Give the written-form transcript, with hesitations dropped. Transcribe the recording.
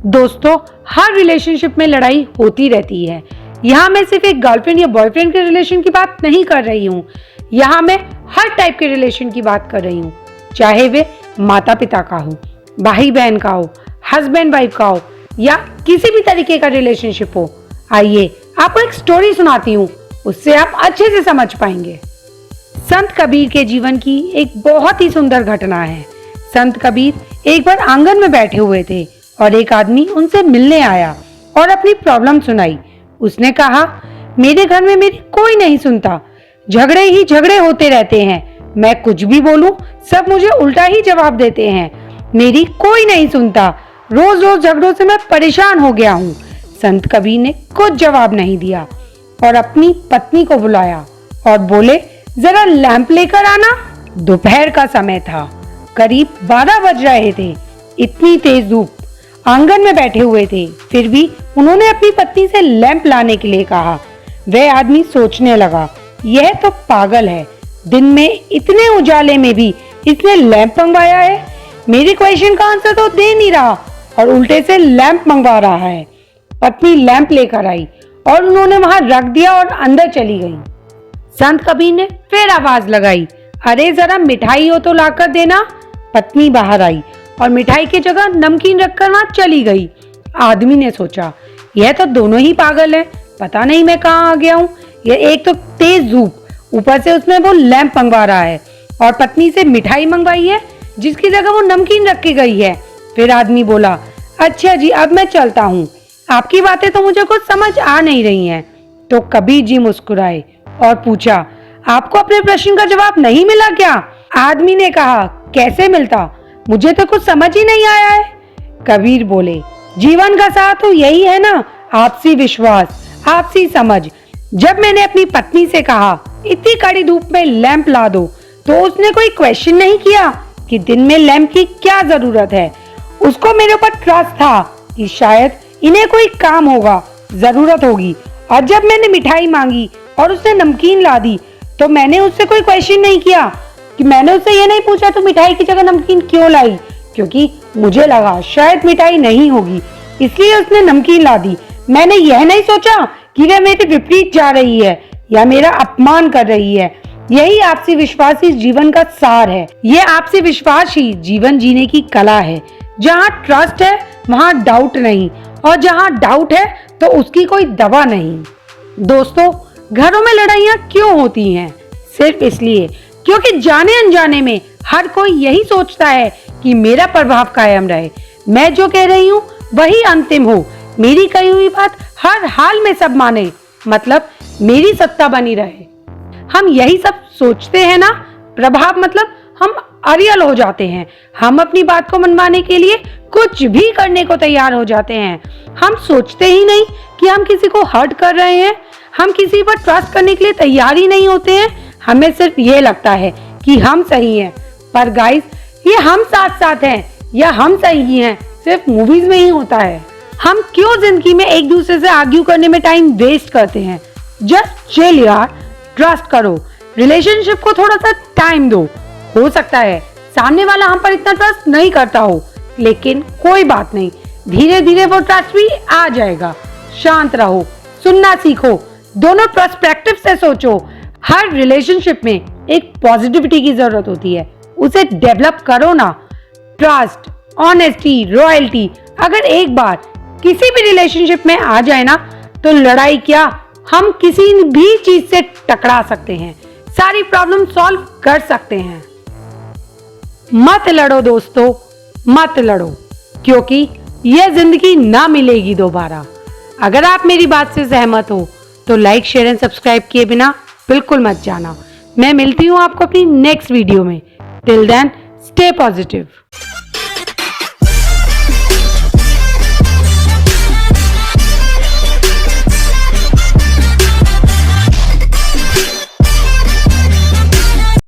दोस्तों, हर रिलेशनशिप में लड़ाई होती रहती है। यहाँ मैं सिर्फ एक गर्लफ्रेंड या बॉयफ्रेंड के रिलेशन की बात नहीं कर रही हूँ। यहाँ मैं हर टाइप के रिलेशन की बात कर रही हूँ, चाहे वे माता पिता का हो, भाई बहन का हो, हस्बैंड वाइफ का हो या किसी भी तरीके का रिलेशनशिप हो। आइए आपको एक स्टोरी सुनाती हूँ, उससे आप अच्छे से समझ पाएंगे। संत कबीर के जीवन की एक बहुत ही सुंदर घटना है। संत कबीर एक बार आंगन में बैठे हुए थे और एक आदमी उनसे मिलने आया और अपनी प्रॉब्लम सुनाई। उसने कहा, मेरे घर में मेरी कोई नहीं सुनता, झगड़े ही झगड़े होते रहते हैं। मैं कुछ भी बोलूं सब मुझे उल्टा ही जवाब देते हैं। मेरी कोई नहीं सुनता, रोज रोज झगड़ों से मैं परेशान हो गया हूँ। संत कबीर ने कुछ जवाब नहीं दिया और अपनी पत्नी को बुलाया और बोले, जरा लैंप लेकर आना। दोपहर का समय था, करीब 12 बज रहे थे। इतनी तेज धूप, आंगन में बैठे हुए थे, फिर भी उन्होंने अपनी पत्नी से लैंप लाने के लिए कहा। वह आदमी सोचने लगा, यह तो पागल है, दिन में इतने उजाले में भी इसने लैंप मंगवाया है। मेरी क्वेश्चन का आंसर तो दे नहीं रहा और उल्टे से लैंप मंगवा रहा है। पत्नी लैंप लेकर आई और उन्होंने वहां रख दिया और अंदर चली गई। संत कबीर ने फिर आवाज लगाई, अरे जरा मिठाई हो तो लाकर देना। पत्नी बाहर आई और मिठाई की जगह नमकीन रखकर वहां चली गई। आदमी ने सोचा, यह तो दोनों ही पागल हैं, पता नहीं मैं कहाँ आ गया हूँ। यह एक तो तेज धूप, ऊपर से उसमें वो लैंप मंगवा रहा है और पत्नी से मिठाई मंगवाई है जिसकी जगह वो नमकीन रखी गई है। फिर आदमी बोला, अच्छा जी, अब मैं चलता हूँ, आपकी बातें तो मुझे कुछ समझ आ नहीं रही हैं। तो कबीर जी मुस्कुराए और पूछा, आपको अपने प्रश्न का जवाब नहीं मिला क्या? आदमी ने कहा, कैसे मिलता, मुझे तो कुछ समझ ही नहीं आया है। कबीर बोले, जीवन का साथ तो यही है ना, आपसी विश्वास, आपसी समझ। जब मैंने अपनी पत्नी से कहा इतनी कड़ी धूप में लैंप ला दो, तो उसने कोई क्वेश्चन नहीं किया कि दिन में लैंप की क्या जरूरत है। उसको मेरे ऊपर ट्रस्ट था कि शायद इन्हें कोई काम होगा, जरूरत होगी। और जब मैंने मिठाई मांगी और उसने नमकीन ला दी, तो मैंने उससे कोई क्वेश्चन नहीं किया कि मैंने उससे ये नहीं पूछा तो मिठाई की जगह नमकीन क्यों लाई, क्योंकि मुझे लगा शायद मिठाई नहीं होगी, इसलिए उसने नमकीन ला दी। मैंने यह नहीं सोचा कि वह मेरे विपरीत जा रही है या मेरा अपमान कर रही है। यही आपसी विश्वास ही जीवन का सार है। यह आपसी विश्वास ही जीवन जीने की कला है। जहाँ ट्रस्ट है वहाँ डाउट नहीं, और जहाँ डाउट है तो उसकी कोई दवा नहीं। दोस्तों, घरों में लड़ाइयाँ क्यों होती हैं? सिर्फ इसलिए क्योंकि जाने अनजाने में हर कोई यही सोचता है कि मेरा प्रभाव कायम रहे, मैं जो कह रही हूँ वही अंतिम हो, मेरी कही हुई बात हर हाल में सब माने, मतलब मेरी सत्ता बनी रहे। हम यही सब सोचते हैं ना। प्रभाव मतलब हम अरियल हो जाते हैं। हम अपनी बात को मनवाने के लिए कुछ भी करने को तैयार हो जाते हैं। हम सोचते ही नहीं कि हम किसी को हर्ट कर रहे हैं। हम किसी पर ट्रस्ट करने के लिए तैयार ही नहीं होते हैं। हमें सिर्फ ये लगता है कि हम सही हैं, पर गाइस, ये हम साथ साथ हैं या हम सही हैं सिर्फ मूवीज में ही होता है। हम क्यों जिंदगी में एक दूसरे से आर्ग्यू करने में टाइम वेस्ट करते हैं? जस्ट चिल यार, ट्रस्ट करो, रिलेशनशिप को थोड़ा सा टाइम दो। हो सकता है सामने वाला हम पर इतना ट्रस्ट नहीं करता हो, लेकिन कोई बात नहीं, धीरे धीरे वो ट्रस्ट भी आ जाएगा। शांत रहो, सुनना सीखो, दोनों पर्सपेक्टिव से सोचो। हर रिलेशनशिप में एक पॉजिटिविटी की जरूरत होती है, उसे डेवलप करो ना। ट्रस्ट, ऑनेस्टी, रॉयल्टी अगर एक बार किसी भी रिलेशनशिप में आ जाए ना, तो लड़ाई क्या, हम किसी भी चीज से टकरा सकते हैं, सारी प्रॉब्लम सॉल्व कर सकते हैं। मत लड़ो दोस्तों, मत लड़ो, क्योंकि यह जिंदगी ना मिलेगी दोबारा। अगर आप मेरी बात से सहमत हो तो लाइक, शेयर एंड सब्सक्राइब किए बिना बिल्कुल मत जाना। मैं मिलती हूँ आपको अपनी नेक्स्ट वीडियो में। Till then, stay positive.